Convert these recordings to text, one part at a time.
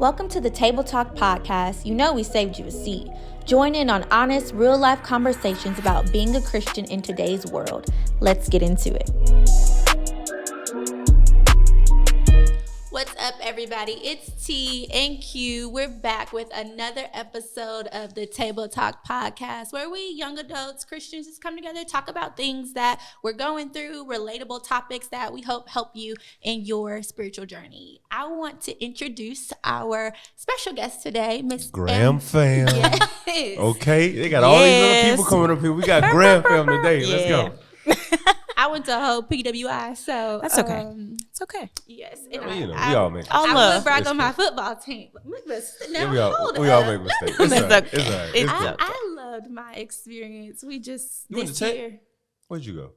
Welcome to the Table Talk podcast. You know we saved you a seat. Join in on honest, real-life conversations about being a Christian in today's world. Let's get into it. What's up, everybody? It's T and Q. We're back with another episode of the Table Talk podcast, where we young adults, Christians, just come together, talk about things that we're going through, relatable topics that we hope help you in your spiritual journey. I want to introduce our special guest today, Miss Graham Fam. Yes. Okay, they got all these other people coming up here. We got Graham Fam today. Let's go. I went to a whole PWI, so that's okay. It's okay. Yes, and we all make mistakes. I would brag on my football team. We all make mistakes. It's all right. I loved my experience. We just you this year. Where'd you go?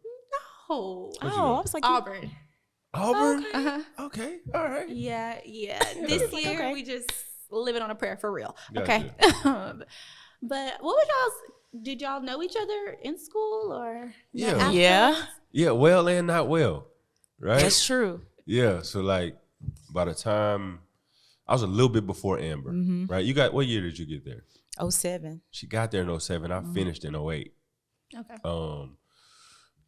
No. Where'd you go? I was like Auburn. Auburn? Okay. Okay. All right. Yeah. This year we just living on a prayer for real. Gotcha. Okay. But what was y'all's? Did y'all know each other in school or? Yeah. Well and not well, right? That's true. Yeah. So like, by the time I was a little bit before Amber, right? You got what year did you get there? 07. She got there in 07. I finished in 08. Okay.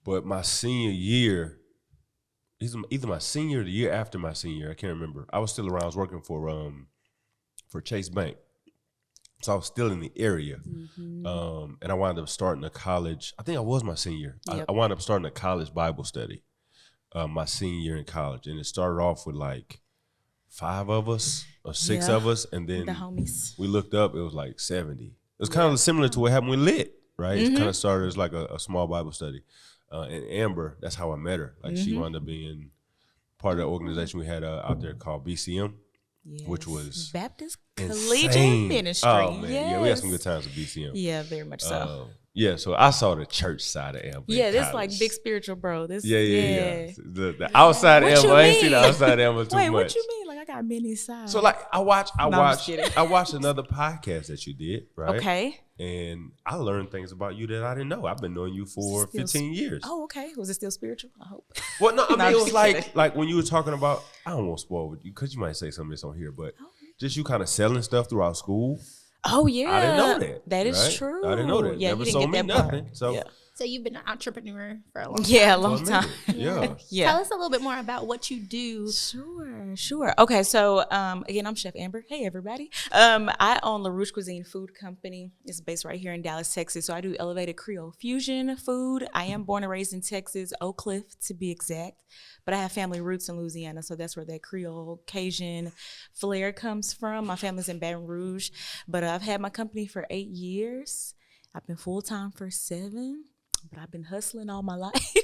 But my senior year, either my senior or the year after my senior year, I can't remember. I was still around. I was working for Chase Bank. So I was still in the area. And I wound up starting a college. I think I was my senior. Yep. I wound up starting a college Bible study my senior year in college. And it started off with like 5 of us or 6 of us. And then the homies. we looked up, it was like 70. It was kind of similar to what happened with Lit, right? It kind of started as like a small Bible study. And Amber, that's how I met her. Like she wound up being part of the organization we had out there called BCM. Yes. Which was Baptist insane. Collegiate Ministry. Oh man, yes. yeah, we had some good times at BCM. Yeah, very much so. So I saw the church side of Amber. Yeah, this like big spiritual bro. This Yeah. The outside of Amber, I ain't seen the outside of Amber too Wait, much. what you mean? Like I got many sides. So like I watched kidding. I watched another podcast that you did, right? Okay. And I learned things about you that I didn't know. I've been knowing you for 15 years. Oh, okay. Was it still spiritual? I hope. Well, no, I mean, I'm it was just like when you were talking about, I don't want to spoil with you because you might say something that's on here, but just you kind of selling stuff throughout school. Oh, yeah. I didn't know that. That is right? true. I didn't know that. Yeah, Never you didn't sold get me that part. nothing. So, So you've been an entrepreneur for a long time. Yeah, a long time. Yeah. Yeah. Tell us a little bit more about what you do. Sure. Okay, so again, I'm Chef Amber. Hey, everybody. I own LaRouche Cuisine Food Company. It's based right here in Dallas, Texas. So I do elevated Creole fusion food. I am born and raised in Texas, Oak Cliff to be exact. But I have family roots in Louisiana, so that's where that Creole Cajun flair comes from. My family's in Baton Rouge. But I've had my company for 8 years. I've been full-time for 7. But I've been hustling all my life.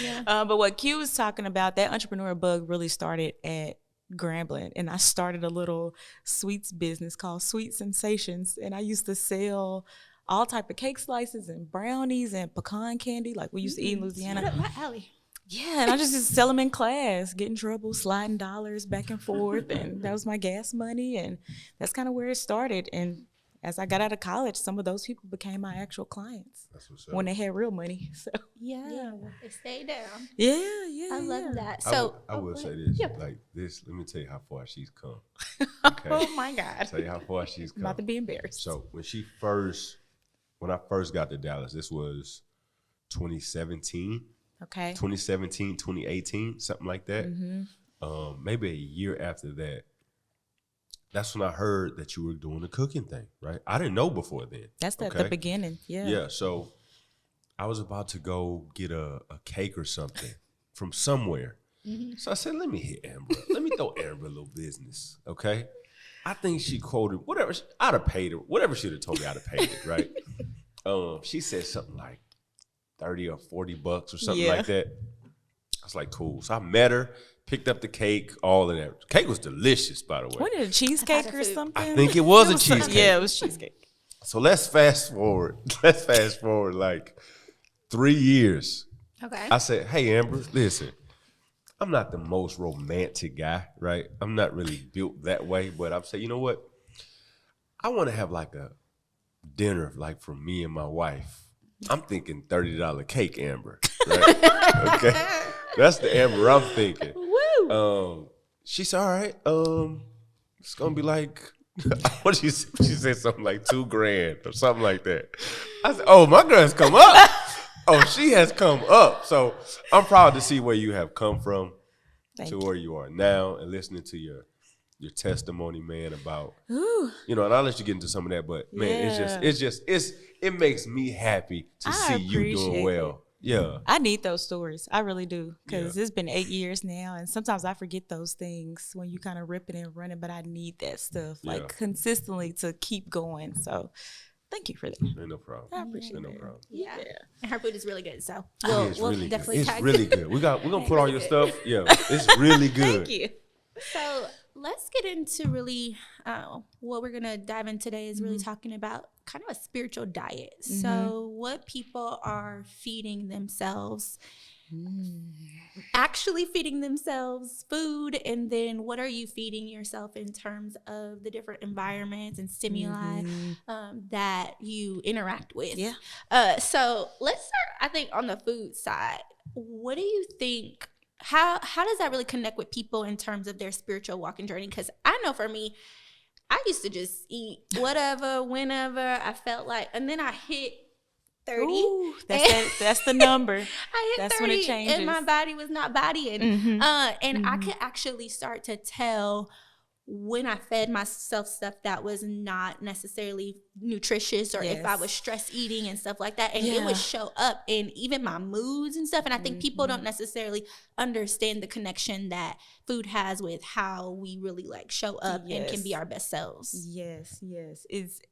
Yeah. But what Q was talking about, that entrepreneur bug really started at Grambling. And I started a little sweets business called Sweet Sensations. And I used to sell all type of cake slices and brownies and pecan candy like we used to eat in Louisiana. Right up my alley. Yeah, and I just used to sell them in class, get in trouble, sliding dollars back and forth. And that was my gas money. And that's kind of where it started. And as I got out of college, some of those people became my actual clients. That's what's up. When they had real money. So Yeah. They stay down. yeah. I love that. I So will say this, Yeah. like this. Let me tell you how far she's come. Okay, Oh my God. tell you how far she's I'm come. about to be embarrassed. So when I first got to Dallas, this was 2017, Okay. 2018, something like that. Maybe a year after that. That's when I heard that you were doing the cooking thing, right? I didn't know before then. That's the beginning. Yeah. Yeah, so I was about to go get a cake or something from somewhere. So I said, let me hit Amber. Let me throw Amber a little business, okay? I think she quoted, whatever, I'd have paid her. Whatever she'd have told me, I'd have paid it, right? She said something like 30 or 40 bucks or something like that. I was like, cool. So I met her, picked up the cake, all of that. Cake was delicious, by the way. What is it, cheesecake or something? I think it was a cheesecake. Yeah, it was cheesecake. So let's fast forward. Like 3 years. okay. I said, hey, Amber, listen, I'm not the most romantic guy, right? I'm not really built that way, but I'm saying, you know what? I want to have like a dinner like for me and my wife. I'm thinking $30 cake, Amber. Right? Okay. That's the Amber I'm thinking. Woo. She said, all right, It's gonna be like, what she said something like $2,000 or something like that. I said, oh, my girl has come up. Oh, she has come up. So I'm proud to see where you have come from to where you are now, and listening to your testimony, man, about, and I'll let you get into some of that, but man, it makes me happy to see you doing well. Yeah. I need those stories. I really do. Because it's been 8 years now. And sometimes I forget those things when you kind of ripping and running. But I need that stuff consistently to keep going. So thank you for that. Ain't no problem. I appreciate it. No problem. Yeah. And her food is really good. So we'll really definitely good. It's really good. We're going to put all your stuff. Yeah. It's really good. Thank you. So let's get into really what we're going to dive in today is really talking about kind of a spiritual diet. So what people are feeding themselves, actually feeding themselves food, and then what are you feeding yourself in terms of the different environments and stimuli that you interact with. Yeah. So let's start, I think, on the food side. What do you think? How does that really connect with people in terms of their spiritual walking journey? Because I know for me, I used to just eat whatever, whenever I felt like, and then I hit 30. Ooh, that's the number. I hit that's 30 when it changes. and my body was not bodying. And I could actually start to tell when I fed myself stuff that was not necessarily nutritious, or if I was stress eating and stuff like that. And it would show up in even my moods and stuff. And I think people don't necessarily understand the connection that food has with how we really like show up and can be our best selves. Yes.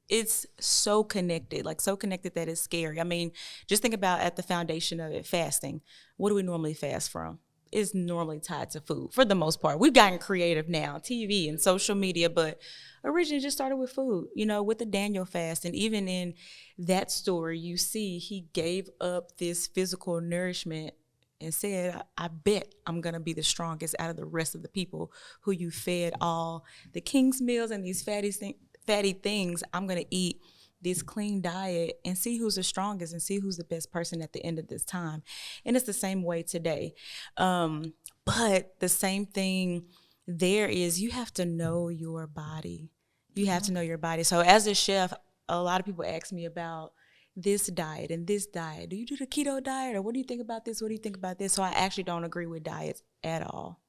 It's so connected, so connected that it's scary. I mean, just think about at the foundation of it, fasting. What do we normally fast from? Is normally tied to food for the most part. We've gotten creative now, TV and social media, but originally just started with food, with the Daniel fast. And even in that story, you see he gave up this physical nourishment and said, I bet I'm going to be the strongest out of the rest of the people who you fed all the king's meals and these fatty things. I'm going to eat this clean diet and see who's the strongest and see who's the best person at the end of this time. And it's the same way today. But the same thing there is, you have to know your body. You have to know your body. So as a chef, a lot of people ask me about this diet and this diet. Do you do the keto diet, or what do you think about this? What do you think about this? So I actually don't agree with diets at all,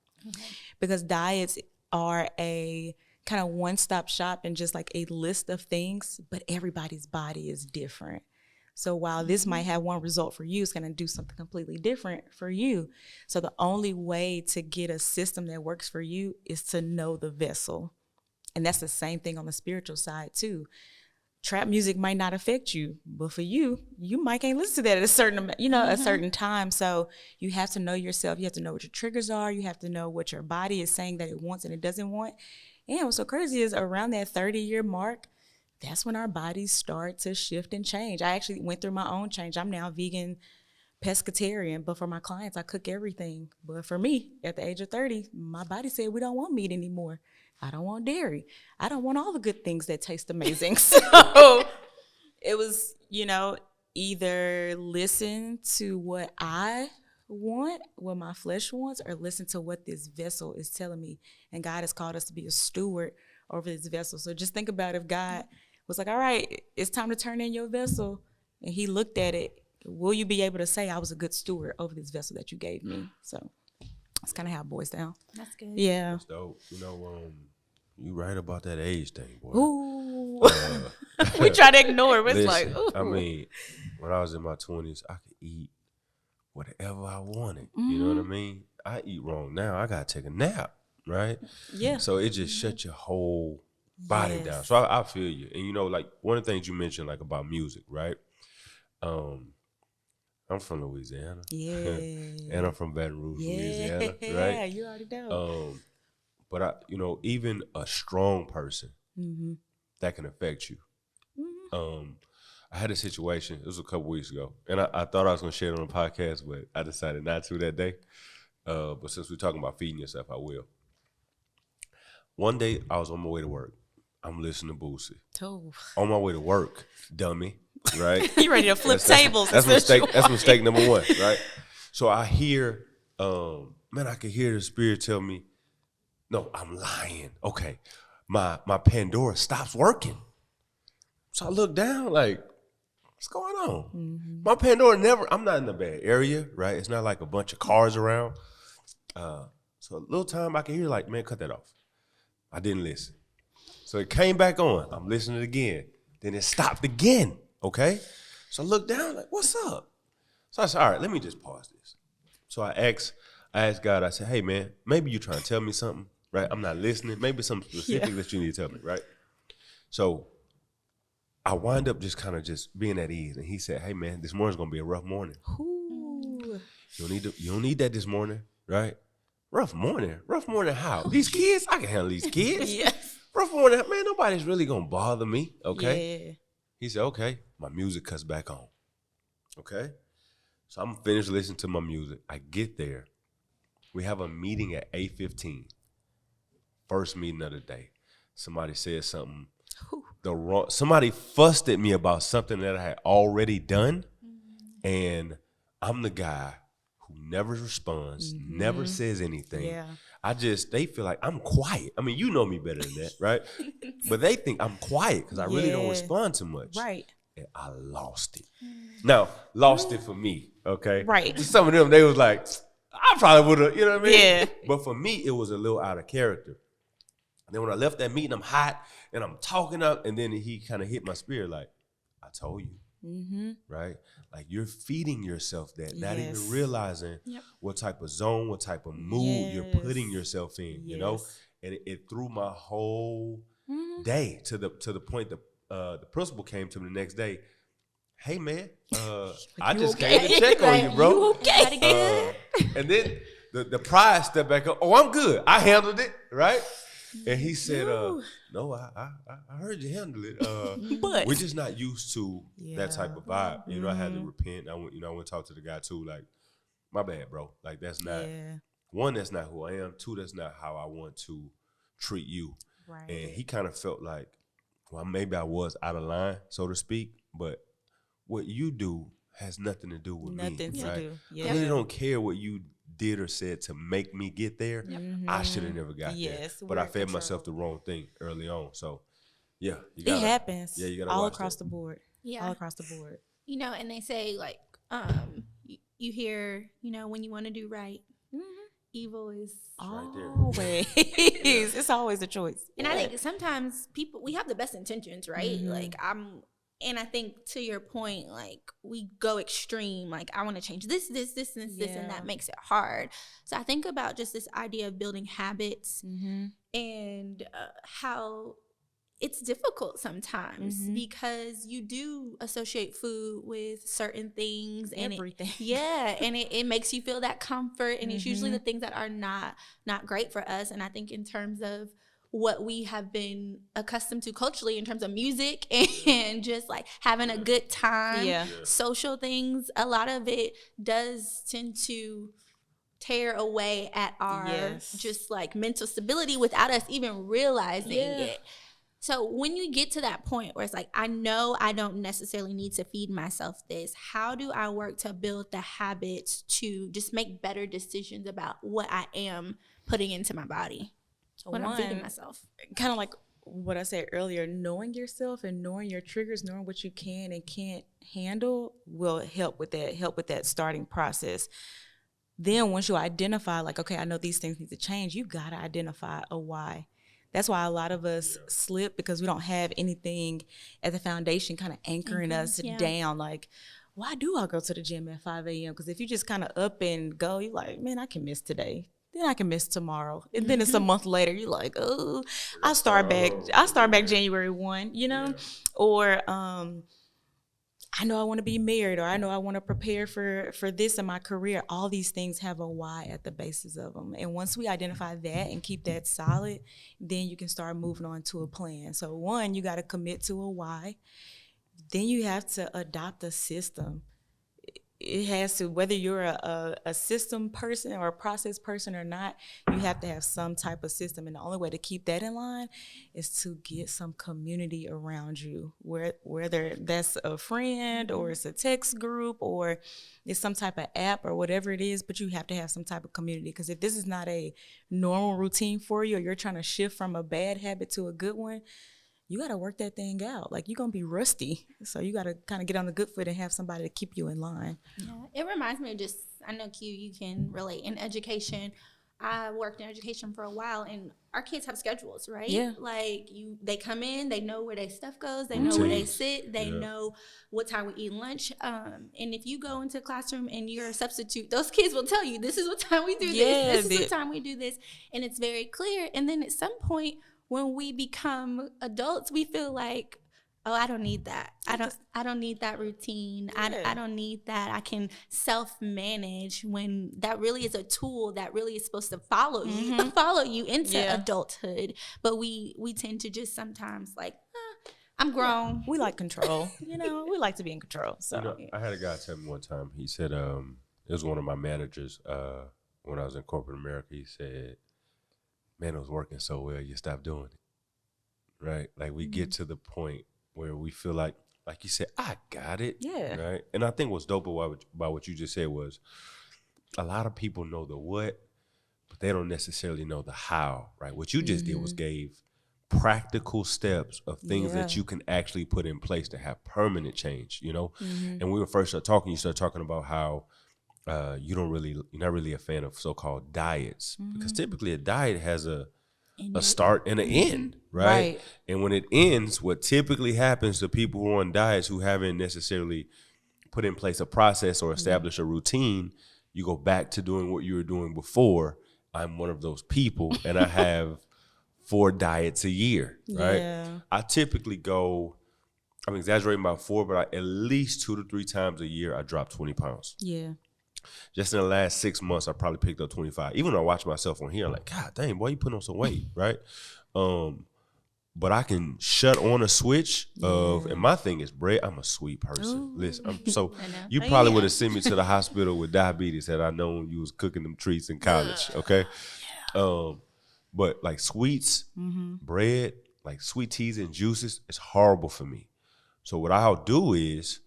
because diets are a kind of one-stop shop and just like a list of things, but everybody's body is different. So while this might have one result for you, it's going to do something completely different for you. So the only way to get a system that works for you is to know the vessel. And that's the same thing on the spiritual side too. Trap music might not affect you, but for you, you might can't listen to that at a certain, a certain time. So you have to know yourself. You have to know what your triggers are. You have to know what your body is saying that it wants and it doesn't want. And what's so crazy is around that 30-year mark, that's when our bodies start to shift and change. I actually went through my own change. I'm now vegan, pescatarian, but for my clients, I cook everything. But for me, at the age of 30, my body said, we don't want meat anymore. I don't want dairy. I don't want all the good things that taste amazing. So it was, either listen to what I want, what my flesh wants, or listen to what this vessel is telling me. And God has called us to be a steward over this vessel. So just think about if God was like, all right, it's time to turn in your vessel, and he looked at it, will you be able to say I was a good steward over this vessel that you gave me? So that's kind of how it boils down. That's good. Yeah. That's dope. You right about that age thing, boy. Ooh. We try to ignore it. It's like, ooh. I mean, when I was in my 20s, I could eat whatever I wanted. You know what I mean? I eat wrong now. I got to take a nap, right? Yeah. So it just shuts your whole body down. So I feel you. And, one of the things you mentioned, about music, right? I'm from Louisiana. Yeah. And I'm from Baton Rouge, Louisiana, right? Yeah, you already know. But even a strong person, that can affect you. I had a situation, it was a couple weeks ago, and I thought I was going to share it on the podcast, but I decided not to that day. But since we're talking about feeding yourself, I will. One day, I was on my way to work. I'm listening to Boosie. Oh. On my way to work, dummy, right? You ready to flip tables. That's mistake number one, right? So I hear, I could hear the spirit tell me, no, I'm lying. Okay. my Pandora stops working. So I look down like, what's going on? Mm-hmm. My Pandora I'm not in a bad area, right? It's not like a bunch of cars around. So a little time I can hear like, man, cut that off. I didn't listen. So it came back on. I'm listening again. Then it stopped again, okay? So I looked down like, what's up? So I said, all right, let me just pause this. So I asked God, I said, hey, man, maybe you're trying to tell me something, right? I'm not listening. Maybe something specific that you need to tell me, right? So I wind up just kind of just being at ease. And he said, hey, man, this morning's going to be a rough morning. Ooh. You don't need that this morning, right? Rough morning? Rough morning how? These kids? I can handle these kids. Yes. Rough morning, man, nobody's really going to bother me, okay? Yeah. He said, okay. My music cuts back on, okay? So I'm finished listening to my music. I get there. We have a meeting at 8:15. First meeting of the day. Somebody said something. Somebody fussed at me about something that I had already done. And I'm the guy who never responds, never says anything. Yeah. They feel like I'm quiet. I mean, you know me better than that, right? But they think I'm quiet because I really don't respond too much. Right. And I lost it. Now, lost it for me, okay? Right. Some of them, they was like, I probably would have, you know what I mean? Yeah. But for me, it was a little out of character. And then when I left that meeting, I'm hot and I'm talking up, and then he kind of hit my spirit like, I told you, right? Like you're feeding yourself that, not even realizing what type of zone, what type of mood you're putting yourself in, you know? And it threw my whole day to the point that the principal came to me the next day. Hey man, I just came to check on you, bro. You okay? And then the pride stepped back up. Oh, I'm good. I handled it, right? And he said, no, I heard you handle it. But we're just not used to that type of vibe. You know, I had to repent. I went to talk to the guy too. Like, my bad, bro. Like, that's not, one, that's not who I am. Two, that's not how I want to treat you. Right. And he kind of felt like, well, maybe I was out of line, so to speak. But what you do has nothing to do with me. Nothing to right? do. Yeah. I really don't care what you did or said to make me get there. I should have never got there. But I fed myself the wrong thing early on. So, yeah. It happens. Yeah, you gotta all watch across that. the board. Yeah. All across the board. You know, and they say, like, you hear, you know, when you want to do right, evil is right there. always. It's always a choice. And I think sometimes we have the best intentions, right? Like, and I think to your point, like, we go extreme. Like, I want to change this, and this, and that makes it hard. So I think about just this idea of building habits and how it's difficult sometimes because you do associate food with certain things and everything. And it makes you feel that comfort, and it's usually the things that are not great for us. And I think in terms of what we have been accustomed to culturally in terms of music and just like having a good time, social things, a lot of it does tend to tear away at our just like mental stability without us even realizing it. So when you get to that point where it's like, I know I don't necessarily need to feed myself this, how do I work to build the habits to just make better decisions about what I am putting into my body when I'm feeding myself? Kind of like what I said earlier, knowing yourself and knowing your triggers, knowing what you can and can't handle will help with that starting process. Then once you identify, like, okay, I know these things need to change, you got to identify a why. That's why a lot of us slip, because we don't have anything at the foundation kind of anchoring us down. Like, why do I go to the gym at 5 a.m.? Because if you just kind of up and go, you're like, man, I can miss today. Then I can miss tomorrow. And then it's a month later, you're like, oh, I'll start back January 1, you know? Or I know I want to be married, or I know I want to prepare for this in my career. All these things have a why at the basis of them. And once we identify that and keep that solid, then you can start moving on to a plan. So one, you got to commit to a why. Then you have to adopt a system. it has to, whether you're a system person or a process person or not, you have to have some type of system. And the only way to keep that in line is to get some community around you, whether that's a friend or it's a text group or it's some type of app or whatever it is, but you have to have some type of community. Because if this is not a normal routine for you, or you're trying to shift from a bad habit to a good one, you got to work that thing out. Like, you're going to be rusty. So you got to kind of get on the good foot and have somebody to keep you in line. Yeah, it reminds me of just, I know, Q, you can relate. In education, I worked in education for a while, and our kids have schedules, right? Yeah. Like, they come in, they know where their stuff goes, they know where they sit, they Yeah. know what time we eat lunch. And if you go into a classroom and you're a substitute, those kids will tell you, this is what time we do this, this is what time we do this. And it's very clear. And then at some point, when we become adults, we feel like, oh, I don't need that. I don't need that routine. Yeah. I don't need that. I can self-manage, when that really is a tool that really is supposed to follow you into adulthood. But we tend to just sometimes like, I'm grown. We like control. We like to be in control. So I had a guy tell me one time, he said, it was one of my managers when I was in corporate America. He said, man, it was working so well, you stop doing it, right? Like, we get to the point where we feel like you said, I got it, right? And I think what's dope about what you just said was, a lot of people know the what, but they don't necessarily know the how, right? What you just did was gave practical steps of things that you can actually put in place to have permanent change, And we were first talking, you started talking about how you're not really a fan of so-called diets, because typically a diet has a start and an end, right? And when it ends, what typically happens to people who are on diets who haven't necessarily put in place a process or established a routine, you go back to doing what you were doing before. I'm one of those people, and I have 4 diets a year, right? Yeah. I typically go, I'm exaggerating about 4, but at least 2 to 3 times a year, I drop 20 pounds. Yeah. Just in the last 6 months, I probably picked up 25. Even when I watch myself on here, I'm like, God dang, boy, you putting on some weight, right? But I can shut on a switch of, and my thing is bread. I'm a sweet person. Ooh. Listen, you probably would have sent me to the hospital with diabetes had I known you was cooking them treats in college, okay? But like sweets, bread, like sweet teas and juices, it's horrible for me. So what I'll do is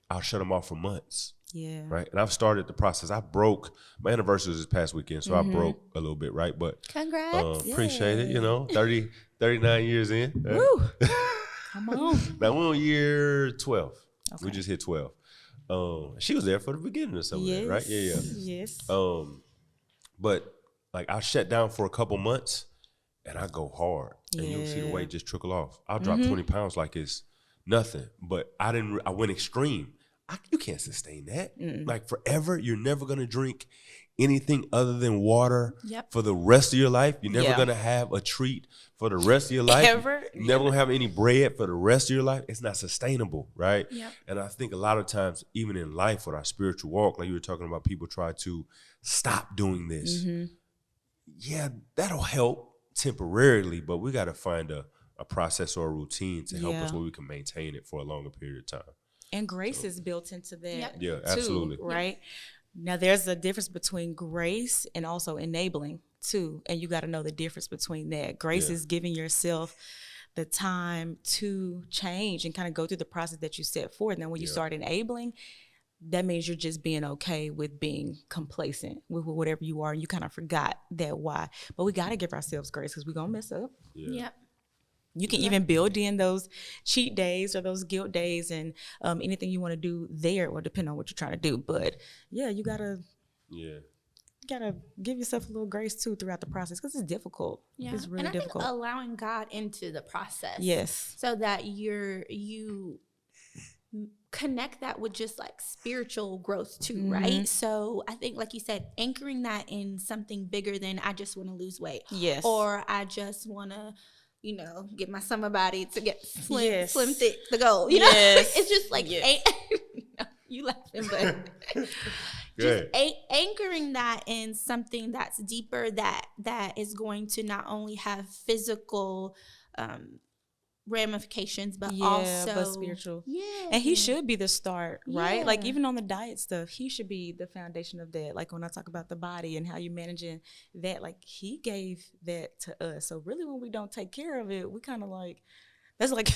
I'll shut them off for months. Yeah. Right. And I've started the process. My anniversary was this past weekend, so I broke a little bit, right? But Congrats. appreciate it, 39 years in. Woo. Come on. Now we're on year 12. Okay. We just hit 12. She was there for the beginning of some of that, right? Yeah. Yes. But like I shut down for a couple months and I go hard. And you'll see the weight just trickle off. I'll drop 20 pounds like it's nothing. But I went extreme. You can't sustain that. Like forever, you're never going to drink anything other than water for the rest of your life. You're never going to have a treat for the rest of your life. Ever. You're never going to have any bread for the rest of your life. It's not sustainable, right? Yep. And I think a lot of times, even in life with our spiritual walk, like you were talking about, people try to stop doing this. Yeah, that'll help temporarily, but we got to find a process or a routine to help us where we can maintain it for a longer period of time. And grace is built into that. Yeah, too, absolutely. Right? Now, there's a difference between grace and also enabling, too. And you got to know the difference between that. Grace is giving yourself the time to change and kind of go through the process that you set forth. And then when you start enabling, that means you're just being okay with being complacent with whatever you are. And you kind of forgot that why. But we got to give ourselves grace because we're going to mess up. Yep. You can even build in those cheat days or those guilt days and anything you want to do there, or depend on what you're trying to do. But yeah, you gotta give yourself a little grace too throughout the process because it's difficult. Yeah, it's really and I difficult. think allowing God into the process. Yes. So that you connect that with just like spiritual growth too, right? So I think, like you said, anchoring that in something bigger than I just want to lose weight. Yes. Or I just want to, get my summer body to get slim thick the goal. You know, it's just like you laughing, but just anchoring that in something that's deeper, that is going to not only have physical ramifications, but Yeah, also but spiritual. Yeah. And he should be the start, right? Like Yeah. even on the diet stuff, he should be the foundation of that. Like when I talk about the body and how you're managing that, like he gave that to us. So really when we don't take care of it, we kind of like, that's like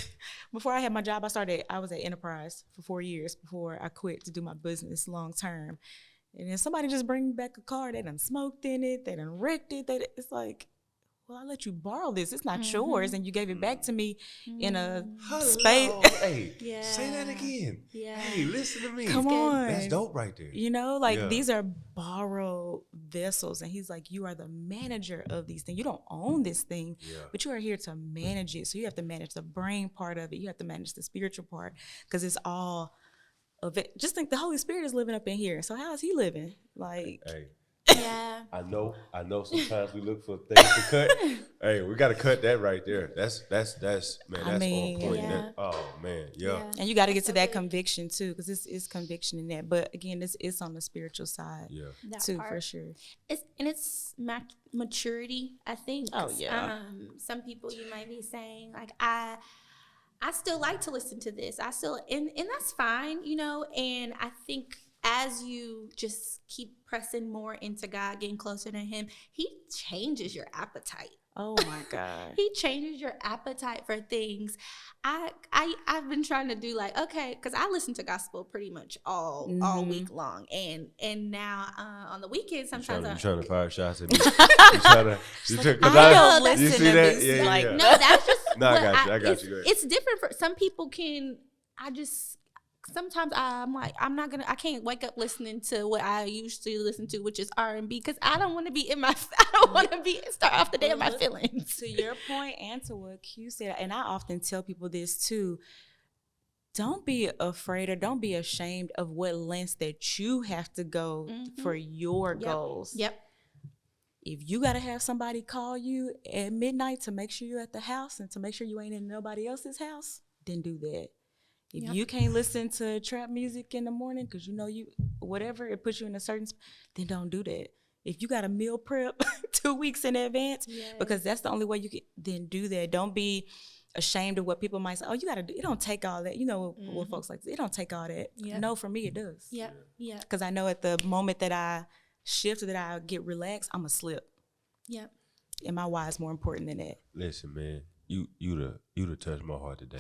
before I had my job, I was at Enterprise for 4 years before I quit to do my business long term. And then somebody just bring back a car, they done smoked in it, they done wrecked it. It's like, well, I let you borrow this. It's not yours. And you gave it back to me in a space. Hey, Yeah. say that again. Yeah. Hey, listen to me. Come on. That's dope right there. You know, like Yeah. these are borrowed vessels. And he's like, you are the manager of these things. You don't own this thing, but you are here to manage it. So you have to manage the brain part of it. You have to manage the spiritual part because it's all of it. Just think the Holy Spirit is living up in here. So how is he living? Like, Hey, Yeah. I know. Sometimes we look for things to cut. Hey, we got to cut that right there. That's man. That's on point. Yeah. Oh man, yeah. and you got to get That's to so that good. conviction too, because this is conviction in that. But again, it's on the spiritual side Yeah. That too, part. for sure. It's maturity, I think. Oh, yeah. Some people you might be saying like I still like to listen to this. I still and that's fine, you know. And I think as you just keep pressing more into God, getting closer to Him, He changes your appetite. Oh my God. He changes your appetite for things. I've been trying to do like, okay, because I listen to gospel pretty much all week long, and now on the weekends sometimes You trying to fire shots at me? You trying to? I don't You listen see to that? this, Yeah, like, yeah. no, that's just No, I what got you. I got you. Go ahead. It's different for some people. Sometimes I'm like, I can't wake up listening to what I usually listen to, which is R&B, because I don't want to be start off the day in my feelings. To your point and to what Q said, and I often tell people this too, don't be afraid or don't be ashamed of what lengths that you have to go for your goals. Yep. If you got to have somebody call you at midnight to make sure you're at the house and to make sure you ain't in nobody else's house, then do that. If you can't listen to trap music in the morning because you know whatever, it puts you in a certain then don't do that. If you got a meal prep 2 weeks in advance, because that's the only way you can, then do that. Don't be ashamed of what people might say. Oh, you got to do, it don't take all that. You know what folks like, it don't take all that. Yep. No, for me, it does. Yeah. Because I know at the moment that I shift, that I get relaxed, I'm going to slip. Yep. And my why is more important than that. Listen, man, you'd touched my heart today.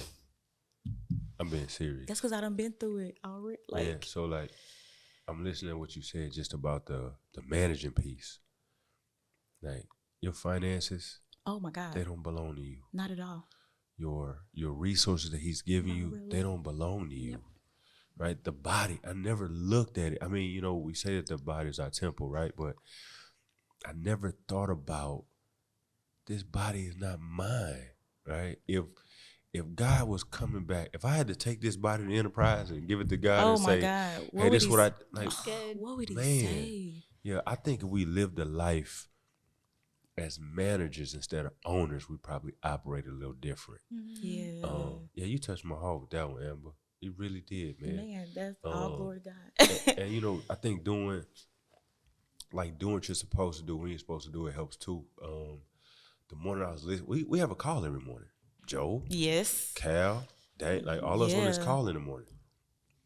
I'm being serious. That's because I done been through it already. Yeah, so like, I'm listening to what you said just about the managing piece. Like, your finances, Oh my God. they don't belong to you. Not at all. Your resources that He's giving you, really. they don't belong to you. Right? The body, I never looked at it. I mean, you know, we say that the body is our temple, right? But I never thought about this body is not mine, right? If God was coming back, if I had to take this body to the Enterprise and give it to God and say, God. hey, this is what I, like, Good. What would he man. say? Yeah, I think if we lived a life as managers instead of owners, we probably operate a little different. Yeah. Yeah, you touched my heart with that one, Amber. You really did, man. Man, that's all glory to God. And you know, I think doing what you're supposed to do when you're supposed to do it helps too. The morning I was listening, we have a call every morning. Joe, Yes. Cal, Dave, like all us on this Yeah. call in the morning.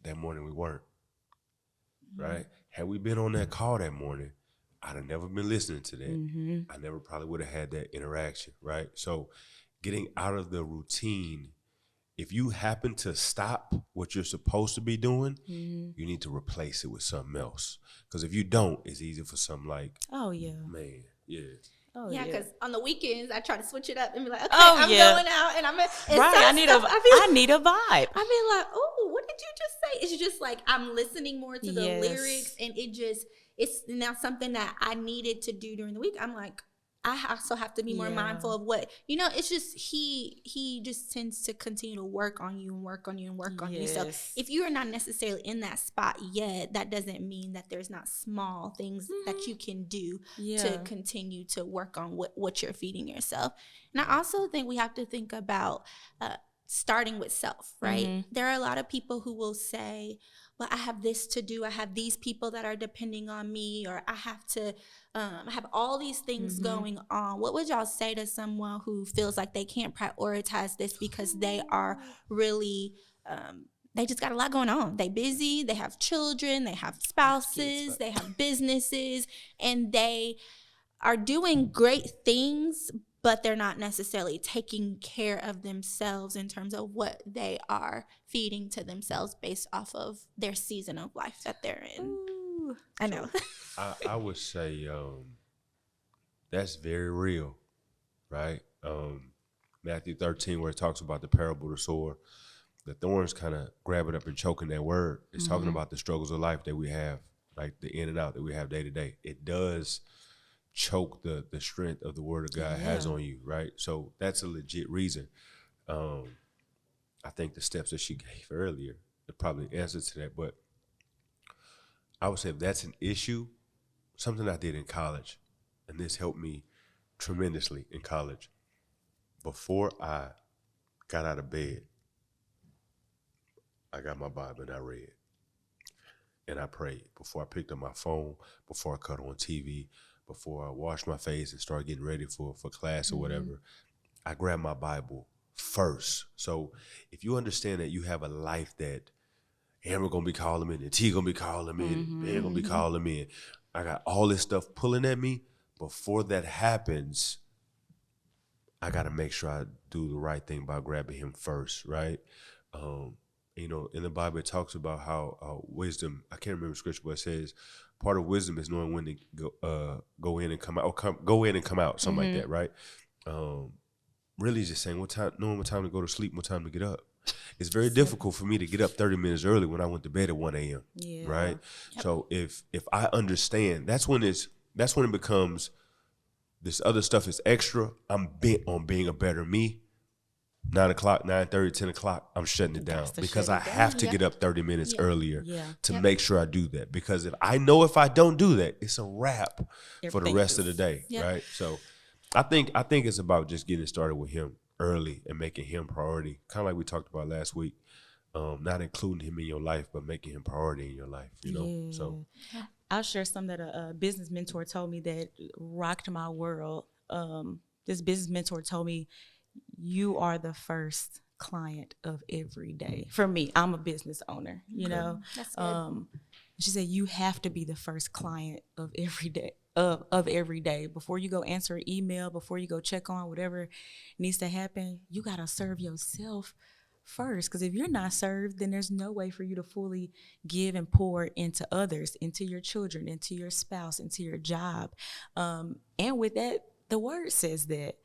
That morning we weren't. Right? Had we been on that call that morning, I'd have never been listening to that. I never probably would have had that interaction, right? So getting out of the routine, if you happen to stop what you're supposed to be doing, you need to replace it with something else. Because if you don't, it's easy for something like, Oh yeah. man, yeah. Oh Yeah, because on the weekends I try to switch it up and be like, okay, Oh, I'm yeah. going out and I'm Right. I need a vibe. I be like, oh, what did you just say? It's just like I'm listening more to the Yes. lyrics, and it's now something that I needed to do during the week. I'm like, I also have to be more mindful of what, it's just he just tends to continue to work on you and work on you and work on you. So Yes. if you are not necessarily in that spot yet, that doesn't mean that there's not small things that you can do to continue to work on what you're feeding yourself. And I also think we have to think about starting with self, right? There are a lot of people who will say, well, I have this to do. I have these people that are depending on me, or I have to have all these things going on. What would y'all say to someone who feels like they can't prioritize this because they are really, they just got a lot going on. They busy, they have children, they have spouses, they have businesses, and they are doing great things, but they're not necessarily taking care of themselves in terms of what they are feeding to themselves based off of their season of life that they're in. Ooh, I know. I would say that's very real, right? Matthew 13, where it talks about the parable of the sower, the thorns kind of grab it up and choking that word. It's talking about the struggles of life that we have, like the in and out that we have day to day. It does choke the strength of the word of God has on you, right? So that's a legit reason. I think the steps that she gave earlier are probably an answer to that. But I would say if that's an issue, something I did in college, and this helped me tremendously in college. Before I got out of bed, I got my Bible and I read. And I prayed before I picked up my phone, before I cut on TV, before I washed my face and started getting ready for class or whatever. I grabbed my Bible first. So if you understand that you have a life that Amber gonna be calling me, and T gonna be calling me, and Ben gonna be calling me, and I got all this stuff pulling at me, before that happens, I gotta make sure I do the right thing by grabbing him first, right? You know, in the Bible, it talks about how wisdom, I can't remember the scripture, but it says part of wisdom is knowing when to go in and come out, or go in and come out, something like that, right? Really just saying knowing what time to go to sleep, what time to get up. It's very difficult for me to get up 30 minutes early when I went to bed at 1 a.m., right? Yep. So if I understand, that's when it becomes, this other stuff is extra. I'm bent on being a better me. 9 o'clock, 9:30, 10 o'clock, I'm shutting it down because I have to get up 30 minutes earlier to make sure I do that. Because if I don't do that, it's a wrap for the rest of the day, right? So I think it's about just getting started with him early and making him priority, kind of like we talked about last week. Not including him in your life, but making him priority in your life, you know? So I'll share something that a business mentor told me that rocked my world. This business mentor told me, you are the first client of every day. For me, I'm a business owner, you know. That's good. She said you have to be the first client of every day. Of every day. Before you go answer an email, before you go check on whatever needs to happen, you gotta serve yourself first. Because if you're not served, then there's no way for you to fully give and pour into others, into your children, into your spouse, into your job. And with that, the word says that.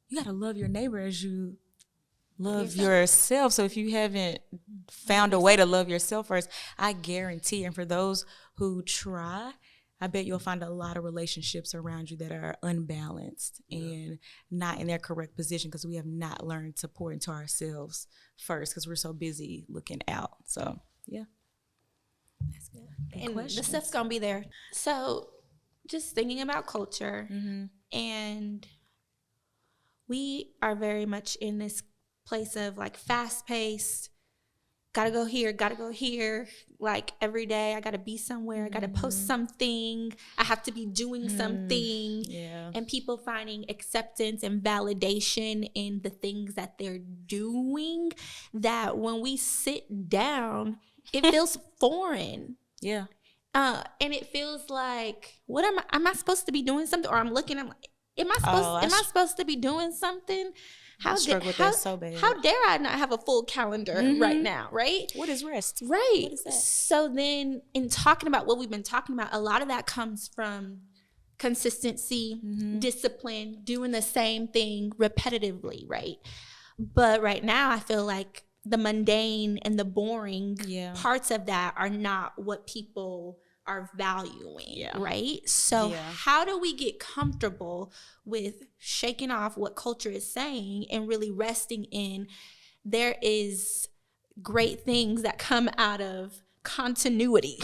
You got to love your neighbor as you love yourself. So if you haven't found a way to love yourself first, I guarantee, and for those who try, I bet you'll find a lot of relationships around you that are unbalanced and not in their correct position because we have not learned to pour into ourselves first because we're so busy looking out. So, yeah. That's good. And the stuff's going to be there. So just thinking about culture and we are very much in this place of like fast-paced, gotta go here, like every day I gotta be somewhere, I gotta post something, I have to be doing something, and people finding acceptance and validation in the things that they're doing, that when we sit down, it feels foreign. And it feels like, what am I supposed to be doing something? Or I'm looking, I'm like, Am I supposed to be doing something? I struggle with that so bad. How dare I not have a full calendar right now, right? What is rest? Right. What is that? So then in talking about what we've been talking about, a lot of that comes from consistency, discipline, doing the same thing repetitively, right? But right now I feel like the mundane and the boring parts of that are not what people are valuing, right? So how do we get comfortable with shaking off what culture is saying and really resting in there is great things that come out of continuity?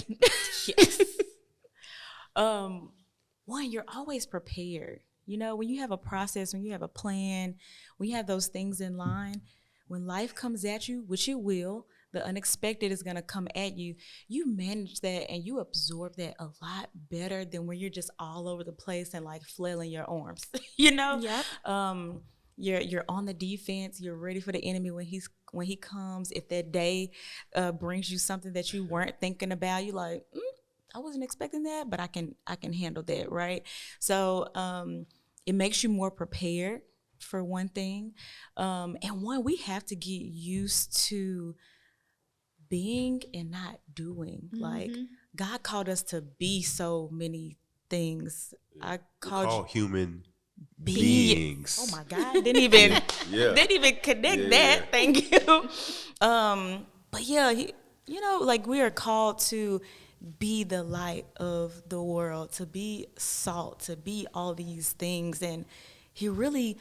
One, you're always prepared. You know, when you have a process, when you have a plan, when you have those things in line, when life comes at you, which it will, the unexpected is going to come at you, you manage that and you absorb that a lot better than when you're just all over the place and like flailing your arms, you know? Yep. You're on the defense. You're ready for the enemy when he comes. If that day brings you something that you weren't thinking about, you're like, I wasn't expecting that, but I can handle that, right? So it makes you more prepared, for one thing. And one, we have to get used to being and not doing. Like, God called us to be so many things. I called you human beings. Oh my God! Didn't even connect that. Yeah. Thank you. But yeah, like we are called to be the light of the world, to be salt, to be all these things, and He really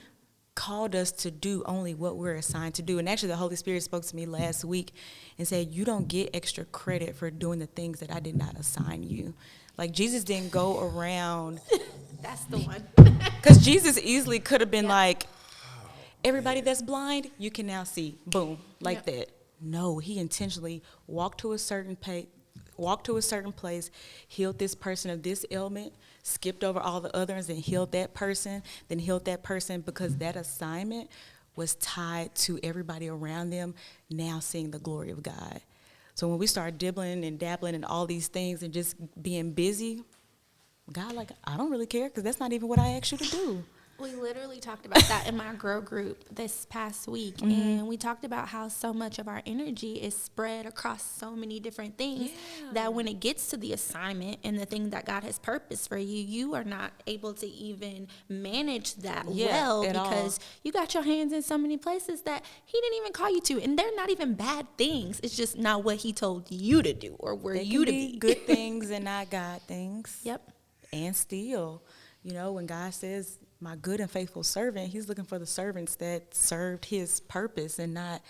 called us to do only what we're assigned to do. And actually, the Holy Spirit spoke to me last week and said, "You don't get extra credit for doing the things that I did not assign you." Like, Jesus didn't go around. That's the one. Because Jesus easily could have been like, everybody that's blind, you can now see. Boom, like that. No, He intentionally walked to a certain place, healed this person of this ailment, skipped over all the others and healed that person, because that assignment was tied to everybody around them now seeing the glory of God. So when we start dibbling and dabbling in all these things and just being busy, God, like, I don't really care, because that's not even what I asked you to do. We literally talked about that in my grow group this past week, and we talked about how so much of our energy is spread across so many different things that when it gets to the assignment and the thing that God has purposed for you, you are not able to even manage that well, because you got your hands in so many places that He didn't even call you to, and they're not even bad things. It's just not what He told you to do or where you to be. Good things and not God things. Yep. And still, when God says, "My good and faithful servant," He's looking for the servants that served His purpose and not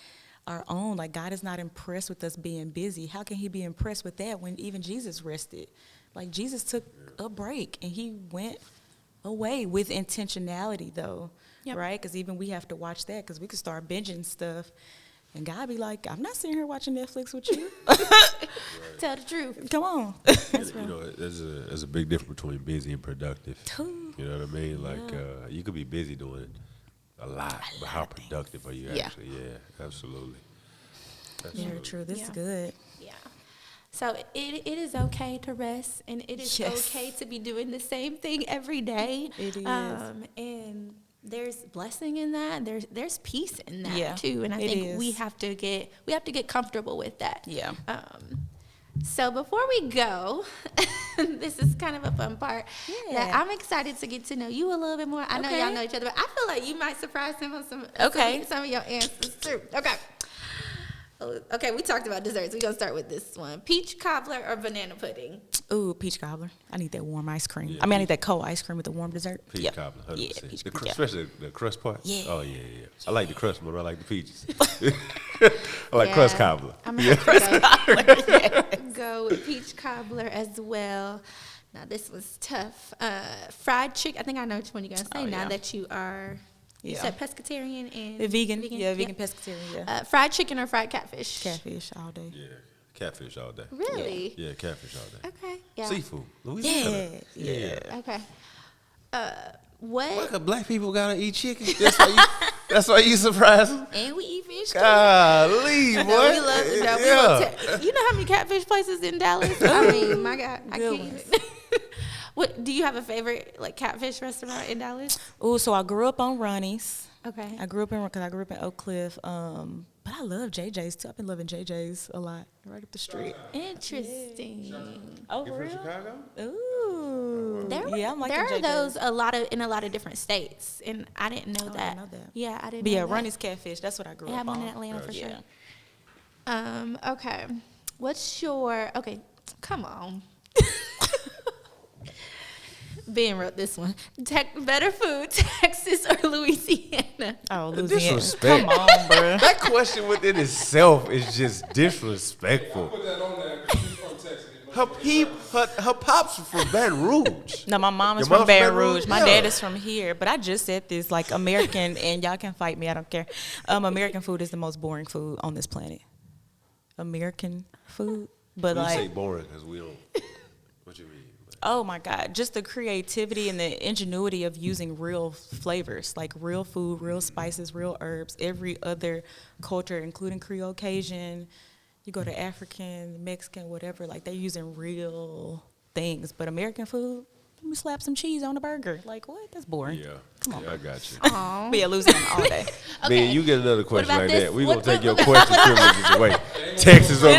our own. Like, God is not impressed with us being busy. How can He be impressed with that when even Jesus rested? Like, Jesus took a break and He went away with intentionality, though, right? Because even we have to watch that, because we could start binging stuff. And God be like, I'm not sitting here watching Netflix with you. Tell the truth. Come on. There's a big difference between busy and productive. You know what I mean? Like, you could be busy doing a lot, but how productive are you actually? Yeah, absolutely. Very true. This is good. Yeah. So it is okay to rest, and it is okay to be doing the same thing every day. It is. And there's blessing in that. There's peace in that too. And I think we have to get comfortable with that. Yeah. So before we go, this is kind of a fun part. That I'm excited to get to know you a little bit more. I know y'all know each other, but I feel like you might surprise him on some of your answers too. Okay, we talked about desserts. We're going to start with this one. Peach cobbler or banana pudding? Ooh, peach cobbler. I need that warm ice cream. I need that cold ice cream with the warm dessert. Peach cobbler, 100%. Yeah, peach cobbler. Especially the crust part? Yeah. Oh, yeah. I like the crust more than I like the peaches. I like crust cobbler. I'm going to go with peach cobbler as well. Now, this was tough. Fried chicken. I think I know which one you're going to say now that you are... You said pescatarian and... Vegan. Yeah, vegan pescatarian, yeah. Fried chicken or fried catfish? Catfish all day. Yeah, catfish all day. Really? Yeah, catfish all day. Okay. Yeah. Seafood. Louisiana. Yeah. Okay. What? Why could black people gotta eat chicken? That's why you surprise them? And we eat fish too. Golly, boy. We love it. No, you know how many catfish places in Dallas? I mean, my God, I can't even. What do you have a favorite catfish restaurant in Dallas? Oh, so I grew up on Ronnie's. Okay. I grew up in Oak Cliff. But I love JJ's too. I've been loving JJ's a lot. Right up the street. Interesting. Yeah. Oh, for real? Chicago? Ooh. There are those in a lot of different states, and I didn't know that. I didn't know that. Yeah, I didn't. But know that. Ronnie's catfish. That's what I grew up on. I have one in Atlanta for sure. Okay. Come on. Ben wrote this one. Better food, Texas or Louisiana? Oh, Louisiana. Disrespect. Come on, bro. That question within itself is just disrespectful. Put that on there 'cause she's from Texas. Her pops are from Baton Rouge. No, my mom is Your from mom's Baton Rouge. My Yeah. dad is from here. But I just said this, American, and y'all can fight me, I don't care. American food is the most boring food on this planet. American food, but You like, say boring because we don't. What you mean? oh my God, just the creativity and the ingenuity of using real flavors, like real food, real spices, real herbs. Every other culture, including Creole, Cajun, you go to African, Mexican, whatever, like they're using real things. But American food, let me slap some cheese on a burger. Like, what? That's boring. Yeah. Come on. Yeah, I got you. Aw. Be a Louisiana all day. Man, you get another question about like this? that. We're What- going to take what- your question privileges away. Texas on.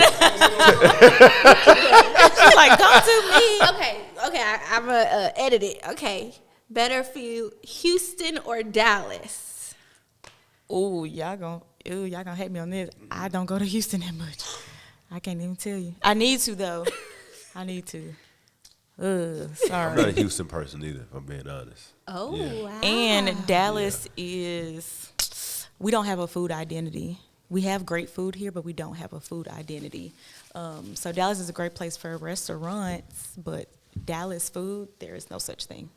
She's like, come to me. Okay, I'm going to edit it. Okay, better food, Houston or Dallas? Ooh, y'all gonna hate me on this. I don't go to Houston that much. I can't even tell you. I need to though. I need to. Sorry. I'm not a Houston person either, if I'm being honest. Oh, Yeah. wow. And Dallas is, we don't have a food identity. We have great food here, but we don't have a food identity. So Dallas is a great place for restaurants, but Dallas food, there is no such thing.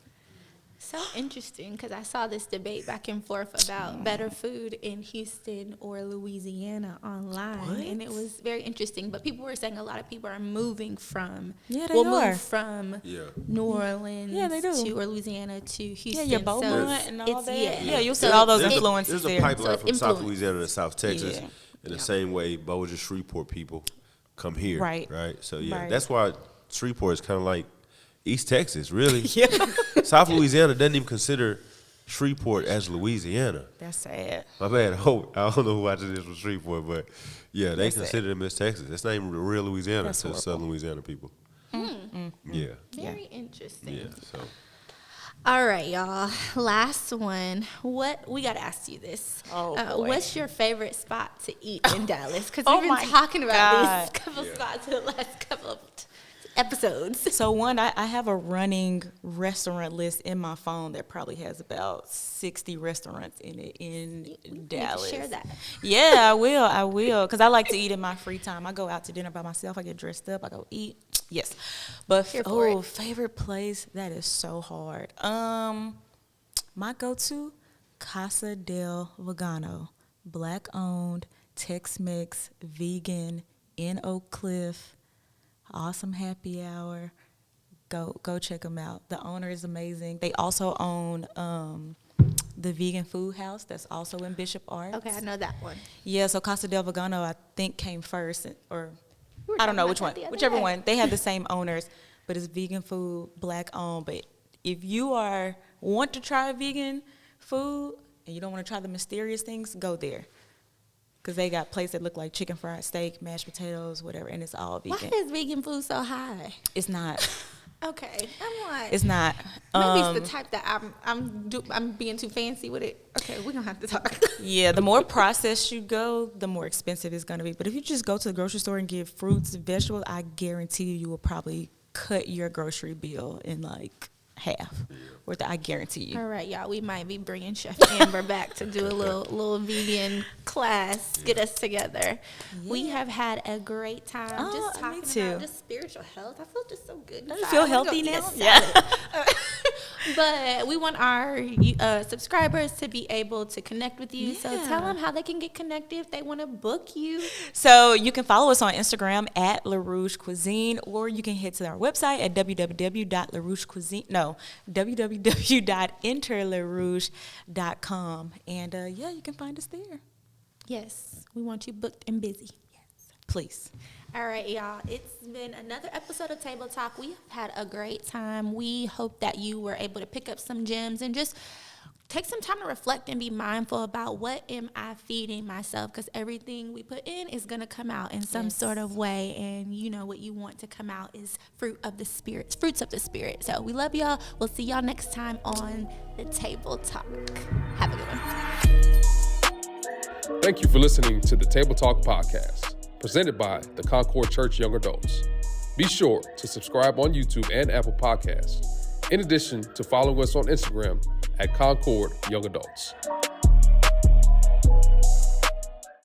So interesting, because I saw this debate back and forth about better food in Houston or Louisiana online, and it was very interesting. But people were saying a lot of people are moving from, Yeah, they will are. move from Yeah. New Orleans Yeah, they do. or Louisiana to Houston. Yeah, your Beaumont So and all it's- that. Yeah, Yeah, you'll see So all those it's- influences There's a there. pipeline So it's from South influence. Louisiana to South Texas. Yeah. In the same way, Bossier, Shreveport people come here. Right. Right. So, yeah, Right. that's why Shreveport is kind of like East Texas, really. Yeah. South Louisiana doesn't even consider Shreveport as Louisiana. That's sad. My bad. I don't know who watches this from Shreveport, but yeah, they That's consider them as Texas. That's not even real Louisiana That's to horrible. Southern Louisiana people. Yeah. very interesting. Yeah. So All right, y'all. Last one. What we gotta ask you this? Oh, boy. What's your favorite spot to eat in Dallas? Because Oh we've my been talking about God. these couple spots in the last couple of episodes. So one, I have a running restaurant list in my phone that probably has about 60 restaurants in it in You need Dallas. to share that. Yeah, I will, because I like to eat in my free time. I go out to dinner by myself. I get dressed up. I go eat. Yes, but Here for it. favorite place, that is so hard. My go-to, Casa del Vegano, black owned, Tex-Mex, vegan, in Oak Cliff, awesome happy hour. Go check them out. The owner is amazing. They also own the vegan food house that's also in Bishop Arts. Okay, I know that one. Yeah, so Casa del Vegano I think came first, or We were I don't know talking which about one, that the other whichever day. one. They have the same owners, but it's vegan food, black owned. But if you want to try vegan food and you don't want to try the mysterious things, go there. Because they got plates that look like chicken fried steak, mashed potatoes, whatever, and it's all Why vegan. is vegan food so high? It's not. Okay, I'm like, It's not. maybe it's the type that I'm being too fancy with it. Okay, we're gonna have to talk. Yeah, the more processed you go, the more expensive it's going to be. But if you just go to the grocery store and get fruits and vegetables, I guarantee you will probably cut your grocery bill in like half. I guarantee you. All right, y'all. We might be bringing Chef Amber back to do a little vegan class. Get us together. We have had a great time Oh, just me talking too. about just spiritual health. I feel just so good. Don't you inside. feel I wanna go healthy eat a now? salad. But we want our subscribers to be able to connect with you. So tell them how they can get connected if they want to book you. So you can follow us on Instagram at LaRouche Cuisine, or you can head to our website at www.enterlarouche.com. And you can find us there. Yes, we want you booked and busy. Please. All right, y'all. It's been another episode of Table Talk. We have had a great time. We hope that you were able to pick up some gems and just take some time to reflect and be mindful about what am I feeding myself, because everything we put in is going to come out in some sort of way, and you know what you want to come out is fruits of the spirit. So we love y'all. We'll see y'all next time on the Table Talk. Have a good one. Thank you for listening to the Table Talk podcast, presented by the Concord Church Young Adults. Be sure to subscribe on YouTube and Apple Podcasts, in addition to following us on Instagram at Concord Young Adults.